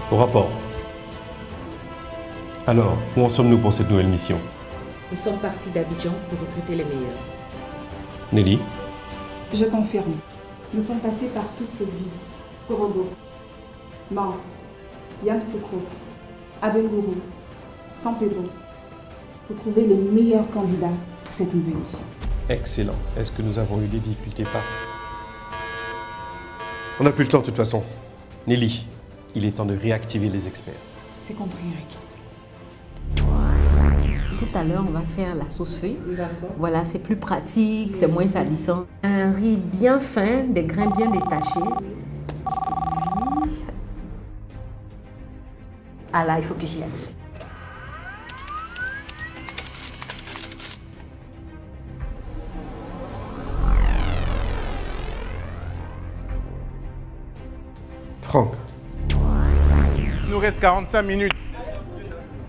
Au rapport. Alors, où en sommes-nous pour cette nouvelle mission? Nous sommes partis d'Abidjan pour recruter les meilleurs. Nelly? Je confirme. Nous sommes passés par toutes ces villes. Korogo, Man, Yamoussoukro, Abengourou, San Pedro, pour trouver les meilleurs candidats pour cette nouvelle mission. Excellent. Est-ce que nous avons eu des difficultés par... On n'a plus le temps de toute façon. Nelly, il est temps de réactiver les experts. C'est compris, Eric. Tout à l'heure, on va faire la sauce feuille. Voilà, c'est plus pratique, c'est moins salissant. Un riz bien fin, des grains bien détachés. Ah là, il faut que j'y aille. Franck, Il nous reste 45 minutes.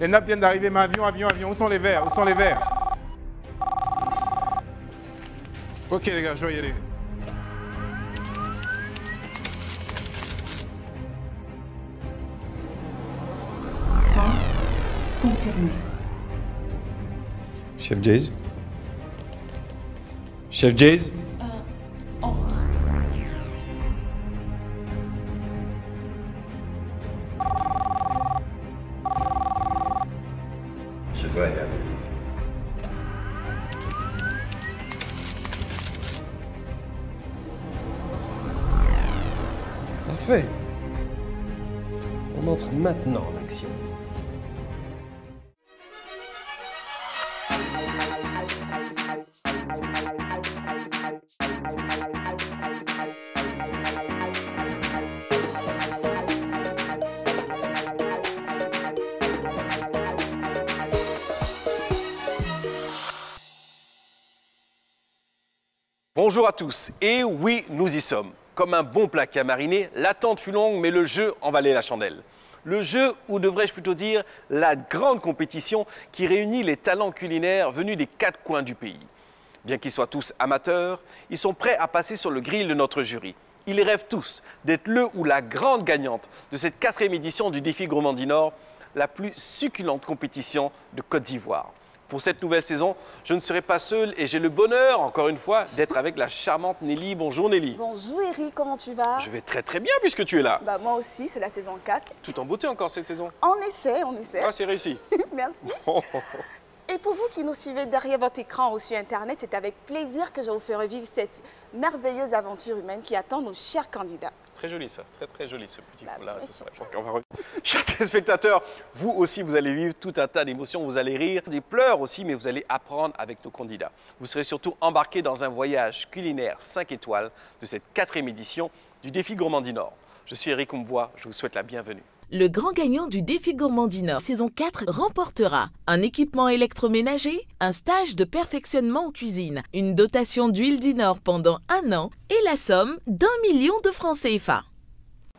Les nappes viennent d'arriver, mais avion. Où sont les verres? Ok les gars, je dois y aller. Confirmé. Chef Jays? Chef Jays? Je dois y aller. Parfait. On entre maintenant en action. Bonjour à tous, et oui, nous y sommes. Comme un bon plat qui a mariné, l'attente fut longue, mais le jeu en valait la chandelle. Le jeu, ou devrais-je plutôt dire, la grande compétition qui réunit les talents culinaires venus des 4 coins du pays. Bien qu'ils soient tous amateurs, ils sont prêts à passer sur le grill de notre jury. Ils rêvent tous d'être le ou la grande gagnante de cette 4e édition du défi Gourmandi Nord, la plus succulente compétition de Côte d'Ivoire. Pour cette nouvelle saison, je ne serai pas seul et j'ai le bonheur, encore une fois, d'être avec la charmante Nelly. Bonjour Nelly. Bonjour Eric, comment tu vas? Je vais très très bien puisque tu es là. Bah moi aussi, c'est la saison 4. Tout en beauté encore cette saison. On essaie. Ah, c'est réussi. Merci. Et pour vous qui nous suivez derrière votre écran ou sur Internet, c'est avec plaisir que je vous fais revivre cette merveilleuse aventure humaine qui attend nos chers candidats. Très joli ça, très joli ce petit fond-là. Merci. On va revenir. Chers téléspectateurs, vous aussi vous allez vivre tout un tas d'émotions, vous allez rire, des pleurs aussi, mais vous allez apprendre avec nos candidats. Vous serez surtout embarqués dans un voyage culinaire 5 étoiles de cette 4e édition du défi Gourmandi Nord. Je suis Eric Ombois, je vous souhaite la bienvenue. Le grand gagnant du défi Gourmandi Nord saison 4 remportera un équipement électroménager, un stage de perfectionnement en cuisine, une dotation d'huile d'Inor pendant 1 an et la somme d'1 million de francs CFA.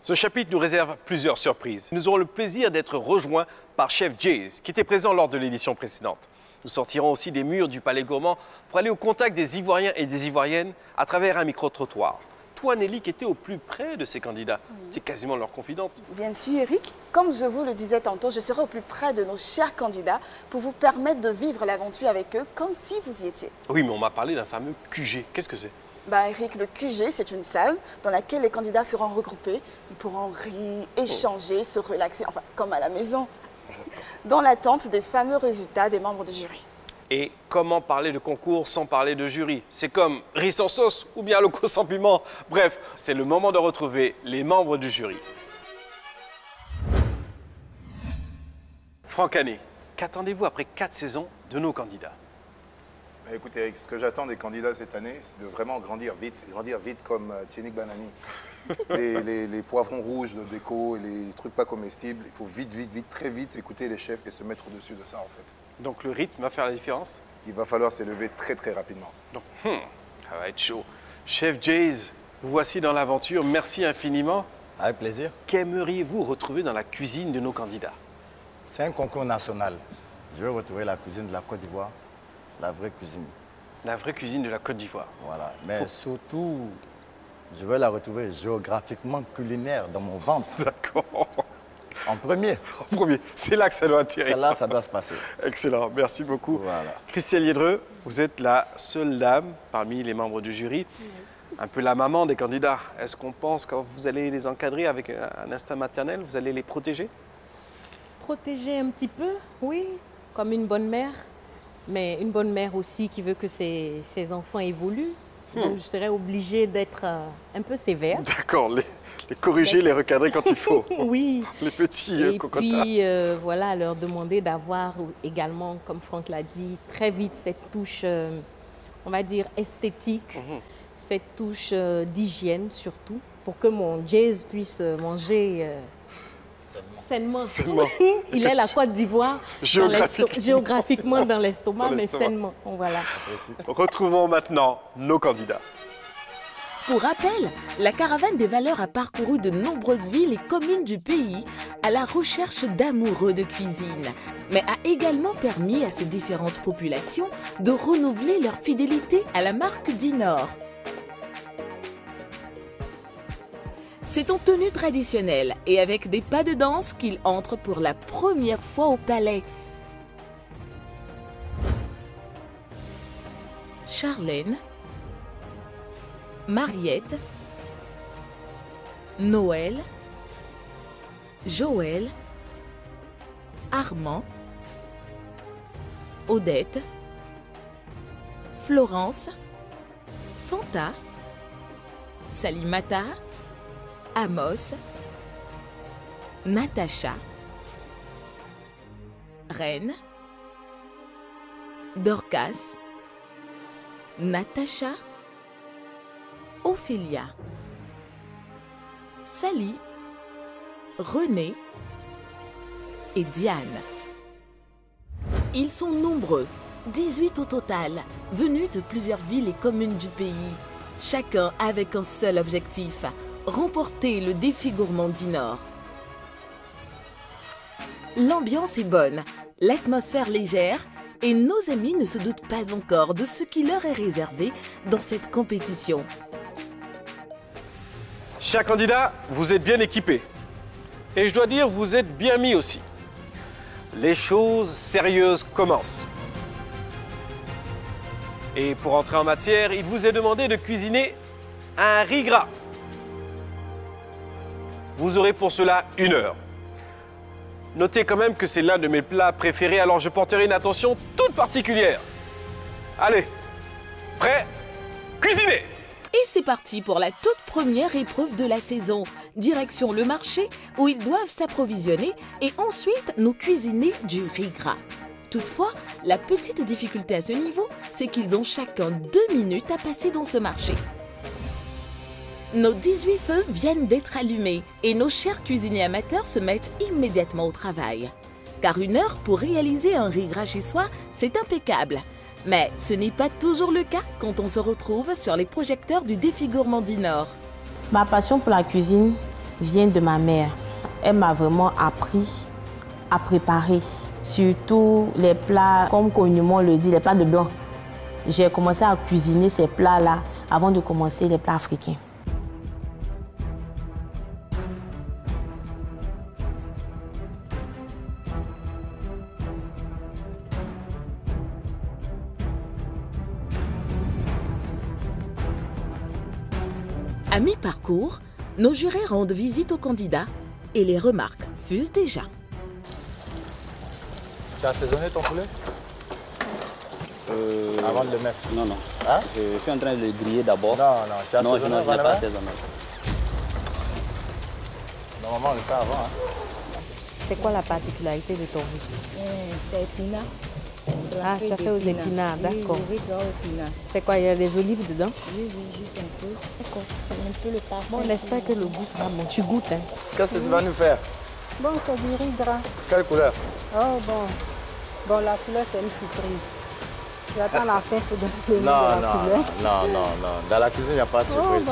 Ce chapitre nous réserve plusieurs surprises. Nous aurons le plaisir d'être rejoints par Chef Jays, qui était présent lors de l'édition précédente. Nous sortirons aussi des murs du Palais Gourmand pour aller au contact des Ivoiriens et des Ivoiriennes à travers un micro-trottoir. Toi, Nelly, qui étais au plus près de ces candidats, tu es quasiment leur confidente. Bien sûr Eric, comme je vous le disais tantôt, je serai au plus près de nos chers candidats pour vous permettre de vivre l'aventure avec eux comme si vous y étiez. Oui, mais on m'a parlé d'un fameux QG. Qu'est-ce que c'est? Bah Eric, le QG, c'est une salle dans laquelle les candidats seront regroupés. Ils pourront rire, échanger, se relaxer, enfin comme à la maison, dans l'attente des fameux résultats des membres du jury. Et comment parler de concours sans parler de jury? C'est comme riz sans sauce ou bien loco sans piment. Bref, c'est le moment de retrouver les membres du jury. Franck Hanet, qu'attendez-vous après 4 saisons de nos candidats? Écoutez, Eric, ce que j'attends des candidats cette année, c'est de vraiment grandir vite comme Tienik Banani. Les poivrons rouges de déco et les trucs pas comestibles, il faut vite, très vite écouter les chefs et se mettre au-dessus de ça en fait. Donc le rythme va faire la différence? Il va falloir s'élever très rapidement. Donc, ça va être chaud. Chef Jays, vous voici dans l'aventure. Merci infiniment. Avec plaisir. Qu'aimeriez-vous retrouver dans la cuisine de nos candidats? C'est un concours national. Je veux retrouver la cuisine de la Côte d'Ivoire, la vraie cuisine. La vraie cuisine de la Côte d'Ivoire. Voilà. Mais surtout, je veux la retrouver géographiquement culinaire dans mon ventre. D'accord. En premier. En premier. C'est là que ça doit atterrir. C'est là que ça doit se passer. Excellent. Merci beaucoup. Voilà. Christelle Liedreux, vous êtes la seule dame parmi les membres du jury. Un peu la maman des candidats. Est-ce qu'on pense que vous allez les encadrer avec un instinct maternel? Vous allez les protéger? Protéger un petit peu, oui, comme une bonne mère. Mais une bonne mère aussi qui veut que ses enfants évoluent. Donc je serais obligée d'être un peu sévère. D'accord, les corriger, les recadrer quand il faut. Oui. Les petits cocotards. Et puis, voilà, leur demander d'avoir également, comme Franck l'a dit, très vite cette touche, on va dire, esthétique, cette touche d'hygiène surtout, pour que mon Jazz puisse manger sainement. Il est la Côte d'Ivoire, géographiquement dans l'estomac, mais sainement. Voilà. Retrouvons maintenant nos candidats. Pour rappel, la caravane des valeurs a parcouru de nombreuses villes et communes du pays à la recherche d'amoureux de cuisine, mais a également permis à ces différentes populations de renouveler leur fidélité à la marque Dinor. C'est en tenue traditionnelle et avec des pas de danse qu'ils entrent pour la première fois au palais. Charlène, Mariette, Noël, Joël, Armand, Odette, Florence, Fanta, Salimata, Amos, Natacha, Reine, Dorcas, Natacha, Ophélia, Sally, René et Diane. Ils sont nombreux, 18 au total, venus de plusieurs villes et communes du pays, chacun avec un seul objectif, remporter le défi gourmand Dinor. L'ambiance est bonne, l'atmosphère légère et nos amis ne se doutent pas encore de ce qui leur est réservé dans cette compétition. Chers candidats, vous êtes bien équipés. Et je dois dire, vous êtes bien mis aussi. Les choses sérieuses commencent. Et pour entrer en matière, il vous est demandé de cuisiner un riz gras. Vous aurez pour cela 1 heure. Notez quand même que c'est l'un de mes plats préférés, alors je porterai une attention toute particulière. Allez, prêt? Cuisinez! Et c'est parti pour la toute première épreuve de la saison. Direction le marché où ils doivent s'approvisionner et ensuite nous cuisiner du riz gras. Toutefois, la petite difficulté à ce niveau, c'est qu'ils ont chacun 2 minutes à passer dans ce marché. Nos 18 feux viennent d'être allumés et nos chers cuisiniers amateurs se mettent immédiatement au travail. Car 1 heure pour réaliser un riz gras chez soi, c'est impeccable. Mais ce n'est pas toujours le cas quand on se retrouve sur les projecteurs du défi gourmand Dinor. Ma passion pour la cuisine vient de ma mère. Elle m'a vraiment appris à préparer, surtout les plats, comme communément on le dit, les plats de blanc. J'ai commencé à cuisiner ces plats-là avant de commencer les plats africains. À mi-parcours, nos jurés rendent visite aux candidats et les remarques fusent déjà. Tu as assaisonné ton poulet avant de le mettre? Non, non. Hein? Je suis en train de le griller d'abord. Non, non, tu as assaisonné avant de le mettre? Non, je n'ai pas assaisonné. Normalement, on le fait avant. Hein? C'est quoi la particularité de ton riz? C'est épinard. Ah, tu as fait aux épinards, d'accord. Oui, épinards. C'est quoi, il y a des olives dedans? Oui, juste un peu. D'accord, un peu le parfum. Bon, on espère que le goût sera bon. Tu goûtes, hein? Qu'est-ce que tu vas nous faire? Bon, c'est du riz gras. Quelle couleur? Oh, bon. Bon, la couleur, c'est une surprise. J'attends la fin pour donner le nom de la couleur. Non. Dans la cuisine, il n'y a pas de surprise. Oh,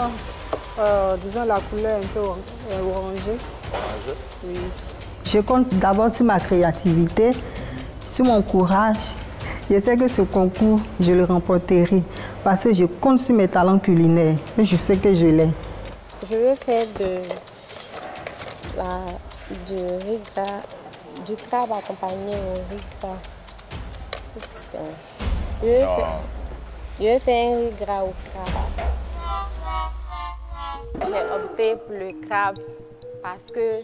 bon. Disons la couleur un peu orangée. Orangée? Oui. Je compte d'abord sur ma créativité, sur mon courage. Je sais que ce concours, je le remporterai parce que je compte sur mes talents culinaires et je sais que je l'ai. Je veux faire de Du riz gras, du crabe accompagné au riz gras. Je vais faire un riz gras au crabe. J'ai opté pour le crabe parce que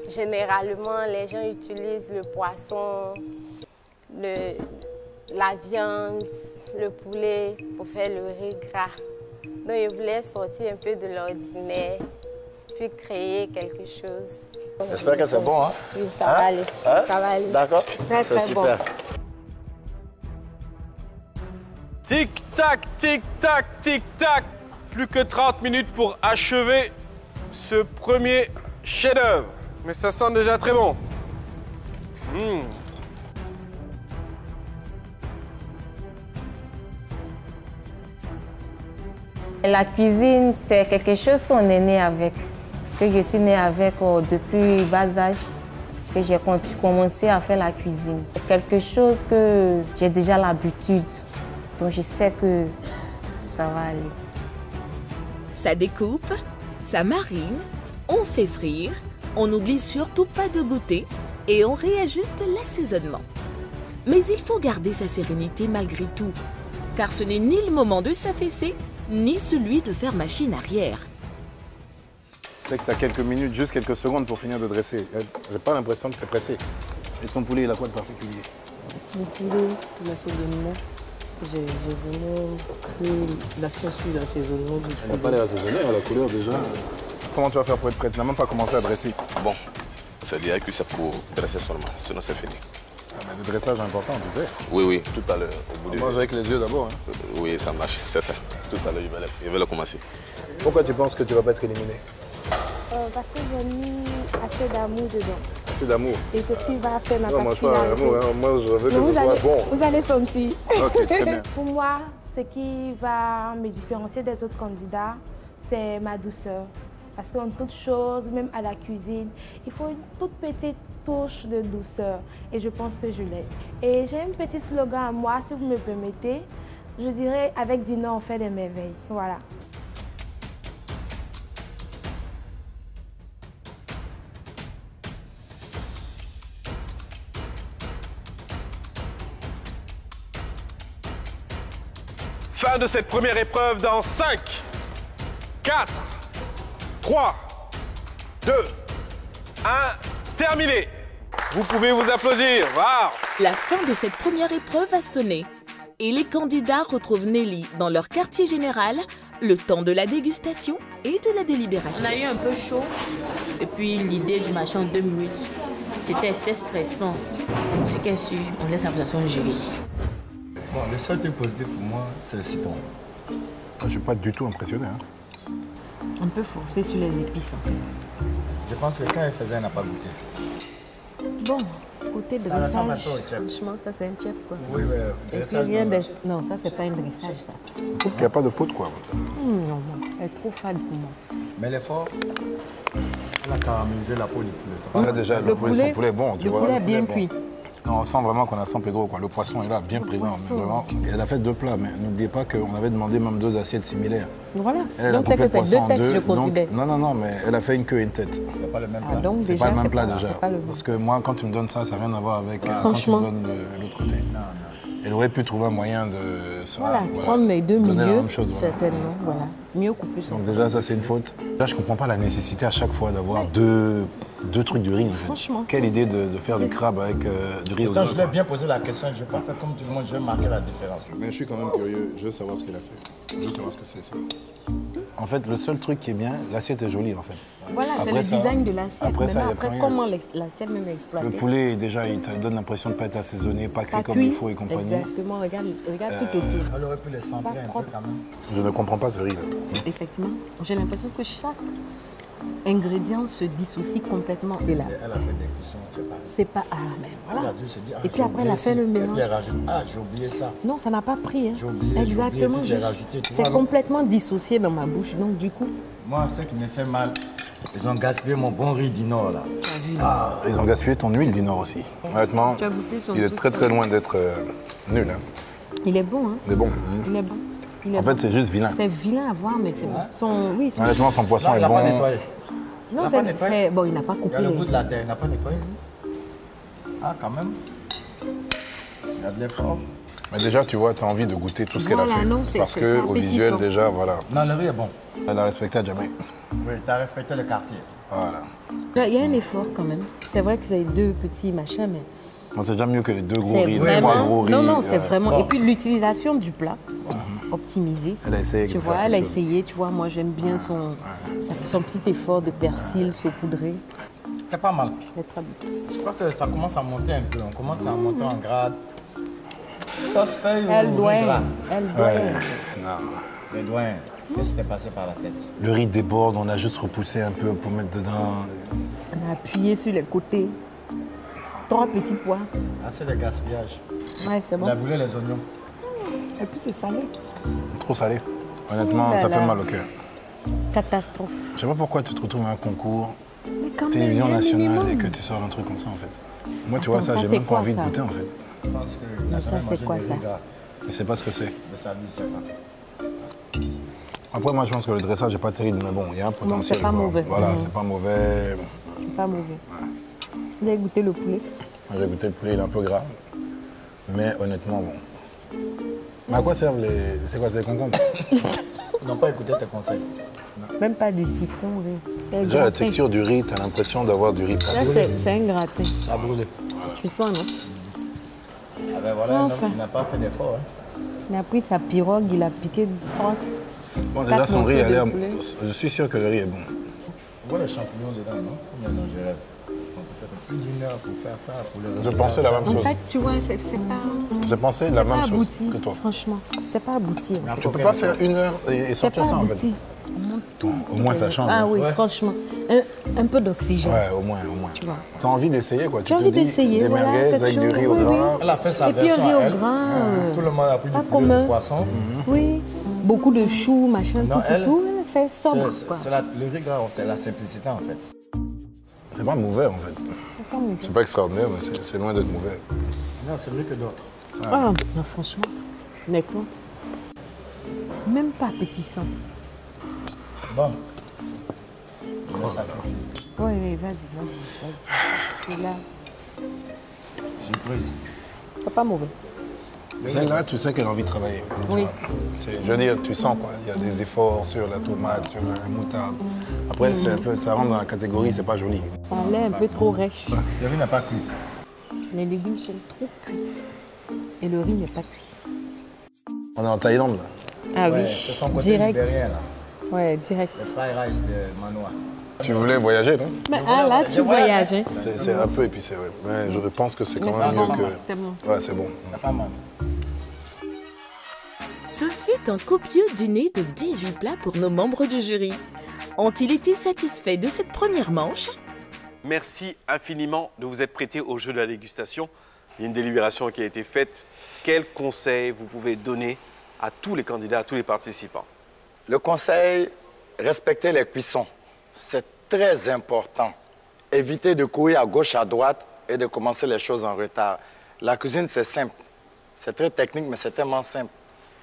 généralement les gens utilisent le poisson, la viande, le poulet pour faire le riz gras. Donc je voulais sortir un peu de l'ordinaire, puis créer quelque chose. J'espère que c'est bon, hein? Oui, ça va aller. Ça va aller. D'accord? C'est super. Bon. Tic-tac, tic-tac, tic-tac. Plus que 30 minutes pour achever ce premier chef-d'œuvre. Mais ça sent déjà très bon. La cuisine, c'est quelque chose qu'on est né avec, que je suis née avec depuis bas âge, que j'ai commencé à faire la cuisine. C'est quelque chose que j'ai déjà l'habitude, donc je sais que ça va aller. Ça découpe, ça marine, on fait frire, on n'oublie surtout pas de goûter et on réajuste l'assaisonnement. Mais il faut garder sa sérénité malgré tout, car ce n'est ni le moment de s'affaisser, ni celui de faire machine arrière. C'est que tu as quelques minutes, juste quelques secondes pour finir de dresser. J'ai pas l'impression que tu es pressé. Et ton poulet, il a quoi de particulier? Mon poulet, l'assaisonnement. J'ai vraiment mis l'accent sur l'assaisonnement du poulet. Elle n'a pas l'air assaisonnée, à la couleur déjà. Comment tu vas faire pour être prête? Tu n'as même pas commencé à dresser. Bon, c'est dire que c'est pour dresser seulement, sinon c'est fini. Ah, mais le dressage est important, tu sais. Oui, oui, tout à l'heure. Au bout mange avec les yeux d'abord. Hein. Oui, ça marche, c'est ça. Tout à l'heure, je vais le commencer. Pourquoi tu penses que tu ne vas pas être éliminé? Parce que j'ai mis assez d'amour dedans. Assez d'amour? Et c'est ce qui va faire ma particularité. Non, moi, je pas d'amour, moi je veux que ce soit bon. Vous allez sentir. Ok, très bien. Pour moi, ce qui va me différencier des autres candidats, c'est ma douceur. Parce qu'en toute chose, même à la cuisine, il faut une toute petite touche de douceur. Et je pense que je l'ai. Et j'ai un petit slogan à moi, si vous me permettez. Je dirais, avec Dina, on fait des merveilles. Voilà. Fin de cette première épreuve dans 5, 4, 3, 2, 1, terminé. Vous pouvez vous applaudir. Wow. La fin de cette première épreuve a sonné et les candidats retrouvent Nelly dans leur quartier général, le temps de la dégustation et de la délibération. On a eu un peu chaud et puis l'idée du machin en 2 minutes, c'était stressant. Ce qui est sûr, on laisse l'impression de jury. Bon, le seul truc positif pour moi, c'est le citron. Je ne suis pas du tout impressionné. Hein. Un peu forcé sur les épices en fait. Je pense que quand elle faisait, elle n'a pas goûté. Bon, côté dressage, franchement, ça c'est un chef quoi. Oui, oui. Et puis rien de... Non, ça c'est pas un dressage ça. Je trouve qu'il n'y a pas de faute quoi. Non, elle est trop fade pour moi. Mais l'effort, elle a caramélisé la peau du poulet. Ça déjà, le poulet est bon, tu vois. Le poulet est bien cuit. On sent vraiment qu'on a San Pedro, quoi. Le poisson est là, bien présent. Vraiment. Elle a fait 2 plats, mais n'oubliez pas qu'on avait demandé même 2 assiettes similaires. Voilà. Donc c'est que c'est 2 têtes, je considère. Non, mais elle a fait une queue et une tête. C'est pas le même plat. C'est pas le même plat déjà. Parce que moi, quand tu me donnes ça, ça n'a rien à voir avec quand tu me donnes de l'autre côté. Elle aurait pu trouver un moyen de... Voilà, prendre mes 2 milieux, certainement. Voilà. Mieux couper ça. Donc déjà, ça c'est une faute. Là, je comprends pas la nécessité à chaque fois d'avoir deux trucs de riz. En fait. Franchement. Quelle idée de faire du crabe avec du riz au Je l'ai bien posé la question, je ne vais pas faire comme tout le monde, je vais marquer la différence. Mais je suis quand même curieux, je veux savoir ce qu'elle a fait. Je veux savoir ce que c'est ça. En fait, le seul truc qui est bien, l'assiette est jolie en fait. Voilà, c'est le design de l'assiette. Après, comment l'assiette même est exploitée. Le poulet, déjà, il te donne l'impression de ne pas être assaisonné, pas cuit comme il faut et compagnie. Exactement, regarde tout autour. Elle aurait pu les centrer un peu quand même. Je ne comprends pas ce riz là. Effectivement, j'ai l'impression que chaque ingrédient se dissocie complètement. Et là, elle a fait des cuissons, c'est pas... Ah, mais voilà. Elle a et puis après, elle a fait le mélange. Ah, j'ai oublié ça. Non, ça n'a pas pris. Hein. J'ai oublié. Exactement. C'est complètement dissocié dans ma bouche. Donc, du coup... Moi, ce qui me fait mal, ils ont gaspillé mon bon riz du Nord, là. Ah, ils ont gaspillé ton huile du Nord aussi. Honnêtement, il est très loin d'être nul. Hein. Il est bon, hein. Il est bon. Il est bon. En fait, c'est juste vilain. C'est vilain à voir, mais c'est bon. Honnêtement, son poisson est bon. Non, Il n'a pas nettoyé. bon, il n'a pas coupé. Il y a le goût de la terre, il n'a pas nettoyé. Ah, quand même. Il y a de l'effort. Mais déjà, tu vois, tu as envie de goûter tout ce qu'elle a Voilà, fait. non, c'est- Parce c'est qu'au visuel, appétissant. déjà, voilà. Non, le riz est bon. Elle a respecté à jamais. Oui, tu as respecté le quartier. Voilà. Il y a un effort quand même. C'est vrai que vous avez deux petits machins, mais Bon, c'est déjà mieux que les deux gros c'est riz, les vraiment... trois gros riz. Non, non, c'est vraiment... Bon. Et puis l'utilisation du plat, optimisé. Elle a essayé. Tu de vois, faire elle a quelque chose. essayé, tu vois, moi j'aime bien son petit effort de persil saupoudré. C'est pas mal. C'est très bien. Je crois que ça commence à monter un peu. On commence à monter en grade. Sauce feuille ou Elle doit. riz gras? Elle doit. Ouais. Non. Les doigts. Qu'est-ce qui t'est passé par la tête? Le riz déborde, on a juste repoussé un peu pour mettre dedans. On a appuyé sur les côtés. 3 petits pois. Ah, c'est le gaspillage. Ouais, c'est bon. Il a voulu les oignons. Et puis c'est salé. Trop salé. Honnêtement, Ouh là ça fait là. mal au cœur. Catastrophe. Je sais pas pourquoi tu te retrouves à un concours, Mais quand même, télévision il y a un nationale, et minimum. que tu sors un truc comme ça, en fait. Moi, tu vois, Attends, ça, ça, j'ai c'est même pas quoi, envie de ça goûter, en fait. Je pense qu'il a Mais ça, jamais c'est mangé quoi, de ça riz gras. Je sais pas ce que c'est. De sa vie, c'est pas. Après, moi, je pense que le dressage n'est pas terrible, mais bon, il y a un potentiel. c'est pas quoi. mauvais. Voilà, Mhm. c'est pas mauvais. C'est pas mauvais. Vous avez goûté le poulet? J'ai goûté le poulet, il est un peu gras. Mais honnêtement, bon. Mais à quoi servent les. C'est quoi, c'est les concombres? Ils n'ont pas écouté tes conseils. Même pas du citron, oui. C'est un Déjà, la gratin. texture du riz, tu as l'impression d'avoir du riz Là, tablé. c'est un gratin. Ça a brûlé. Tu sens, non? Ah ben voilà, un Enfin. homme qui n'a pas fait d'effort. Hein. Il a pris sa pirogue, il a piqué 3. Bon, déjà, son riz a morceaux de l'air. poulet. Je suis sûr que le riz est bon. On voit les champignons dedans, non? Combien non, je rêve. Peut-être plus d'une heure pour faire ça, pour le Je pensais la même En chose. fait, tu vois, c'est pas... J'ai pensé C'est la pas même chose abouti, que toi. franchement. C'est pas abouti. en fait. Tu peux pas faire 1 heure et C'est sortir pas ça, en fait. abouti. Au moins, ça change. Ah hein. oui, franchement. Un peu d'oxygène. Ouais, au moins, au moins. Tu vois. T'as envie d'essayer, quoi. Tu Tu as te envie dis d'essayer, des voilà, merguez quelque avec du chose, riz au oui, gras. Elle a fait sa Et puis un version riz à au elle. grain. Tout le monde a pris pas du poulet, commun. du poisson. Oui, beaucoup de choux, machin, Non, elle- tout. Elle fait sobre, quoi. C'est le riz gras, c'est la simplicité en fait. C'est pas mauvais, en fait. C'est pas mauvais. C'est pas extraordinaire, mais c'est loin d'être mauvais. Non, c'est mieux que d'autres. Ah, non, franchement, honnêtement. Même pas appétissant. Bon. Ça suffit. Oui, oui, vas-y. Parce que là, Surprise. c'est pas mauvais. Celle-là, tu sais qu'elle a envie de travailler. Oui. Je veux dire, tu sens, quoi. Il y a des efforts sur la tomate, sur la moutarde. Après, c'est un peu, ça rentre dans la catégorie, c'est pas joli. Ça a l'air un peu trop rêche. Le riz n'a pas cuit. Les légumes sont trop cuits. Et le riz n'est pas cuit. On est en Thaïlande, là. Ah Ouais, oui, c'est son côté direct. libérien là. Ouais, direct. Le fried rice de Manoa. Tu voulais voyager, non? Mais ah là, tu voyages. Hein. C'est un peu épicé, ouais. Mais je pense que c'est quand Mais même c'est mieux bon, que... c'est bon. Ouais, c'est bon. C'est pas mal. Ce fut un copieux dîner de 18 plats pour nos membres du jury. Ont-ils été satisfaits de cette première manche? Merci infiniment de vous être prêté au jeu de la dégustation. Il y a une délibération qui a été faite. Quels conseils vous pouvez donner à tous les candidats, à tous les participants? Le conseil, respecter les cuissons. C'est très important. Évitez de courir à gauche, à droite et de commencer les choses en retard. La cuisine, c'est simple. C'est très technique, mais c'est tellement simple.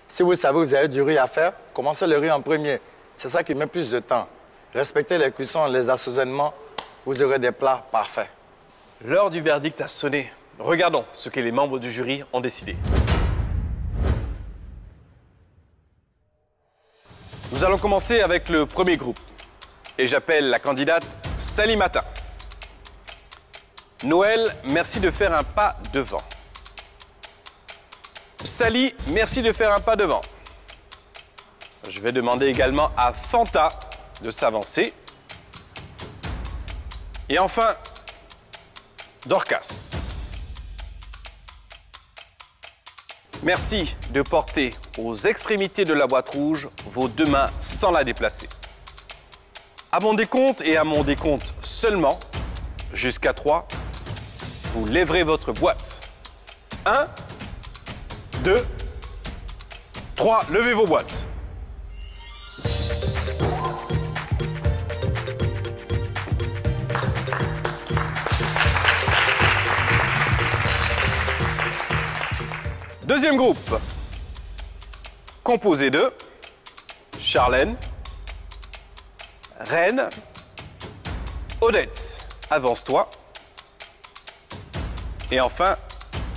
Si vous savez que vous avez du riz à faire, commencez le riz en premier. C'est ça qui met plus de temps. Respectez les cuissons, les assaisonnements, vous aurez des plats parfaits. L'heure du verdict a sonné. Regardons ce que les membres du jury ont décidé. Nous allons commencer avec le premier groupe. Et j'appelle la candidate Salimata. Noël, merci de faire un pas devant. Sally, merci de faire un pas devant. Je vais demander également à Fanta de s'avancer. Et enfin, Dorcas. Merci de porter aux extrémités de la boîte rouge vos deux mains sans la déplacer. À mon décompte et à mon décompte seulement, jusqu'à 3, vous lèverez votre boîte. 1, 2, 3, levez vos boîtes. Deuxième groupe, composé de Charlène, Reine Odette, avance-toi. Et enfin,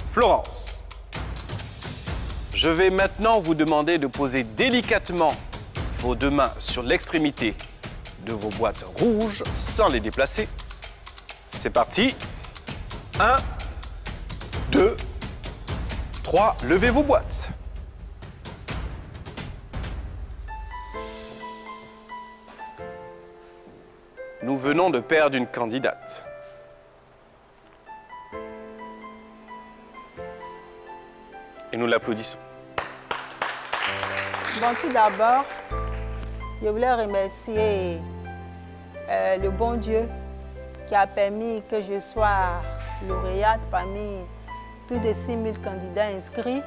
Florence. Je vais maintenant vous demander de poser délicatement vos deux mains sur l'extrémité de vos boîtes rouges sans les déplacer. C'est parti. 1, 2, 3, levez vos boîtes. Nous venons de perdre une candidate. Et nous l'applaudissons. Bon, tout d'abord, je voulais remercier le bon Dieu qui a permis que je sois lauréate parmi plus de 6 000 candidats inscrits.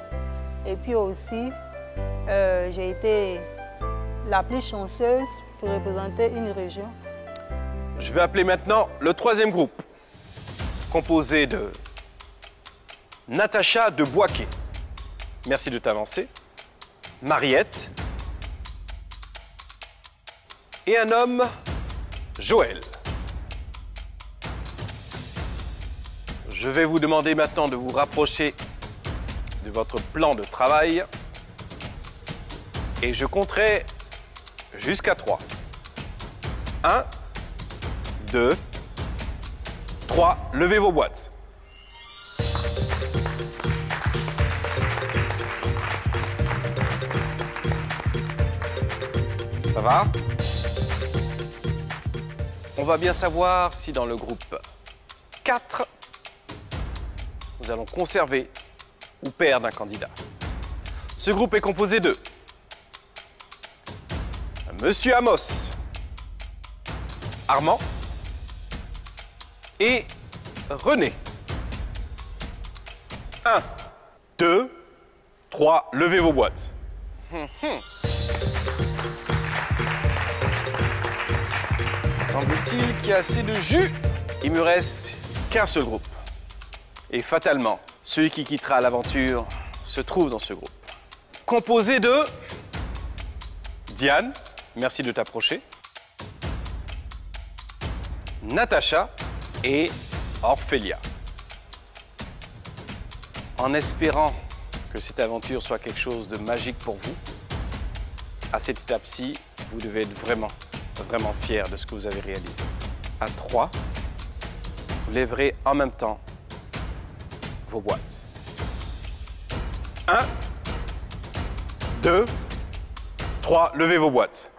Et puis aussi, j'ai été la plus chanceuse pour représenter une région. Je vais appeler maintenant le troisième groupe, composé de Natacha de Boisquet. Merci de t'avancer. Mariette. Et un homme, Joël. Je vais vous demander maintenant de vous rapprocher de votre plan de travail. Et je compterai jusqu'à 3. 1, 2, 3. Levez vos boîtes. Ça va? On va bien savoir si dans le groupe 4, nous allons conserver ou perdre un candidat. Ce groupe est composé de Monsieur Amos, Armand et René. 1, 2, 3, levez vos boîtes. Semble-t-il qu'il y a assez de jus. Il me reste qu'un seul groupe. Et fatalement, celui qui quittera l'aventure se trouve dans ce groupe. Composé de Diane, merci de t'approcher, Natacha et Orphelia. En espérant que cette aventure soit quelque chose de magique pour vous, à cette étape-ci, vous devez être vraiment fiers de ce que vous avez réalisé. À 3, vous lèverez en même temps vos boîtes. 1, 2, 3, levez vos boîtes.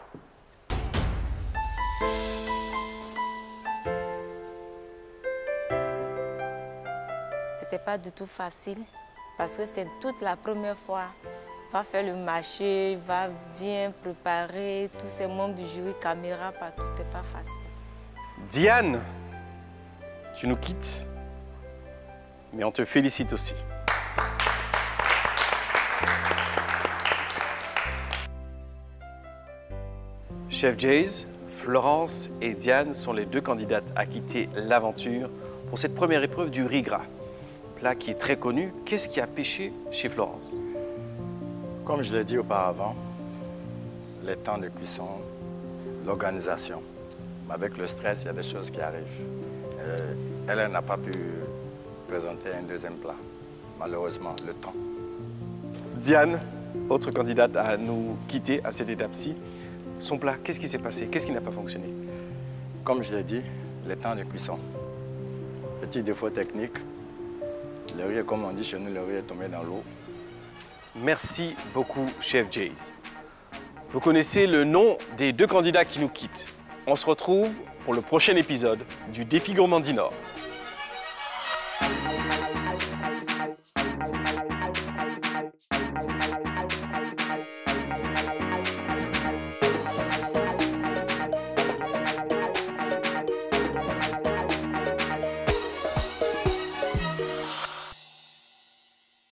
C'était pas du tout facile parce que c'est toute la première fois. Va faire le marché, va bien préparer tous ces membres du jury, caméra, partout, c'était pas facile. Diane, tu nous quittes, mais on te félicite aussi. Chef Jays, Florence et Diane sont les deux candidates à quitter l'aventure pour cette première épreuve du riz gras. Plat qui est très connu. Qu'est-ce qui a pêché chez Florence? Comme je l'ai dit auparavant, les temps de cuisson, l'organisation. Mais avec le stress, il y a des choses qui arrivent. Elle n'a pas pu présenter un deuxième plat. Malheureusement, le temps. Diane, autre candidate à nous quitter à cette étape-ci. Son plat, qu'est-ce qui s'est passé? Qu'est-ce qui n'a pas fonctionné? Comme je l'ai dit, les temps de cuisson. Petit défaut technique. Le riz, comme on dit chez nous, le riz est tombé dans l'eau. Merci beaucoup, Chef Jays. Vous connaissez le nom des deux candidats qui nous quittent. On se retrouve pour le prochain épisode du Défi Gourmand du Nord.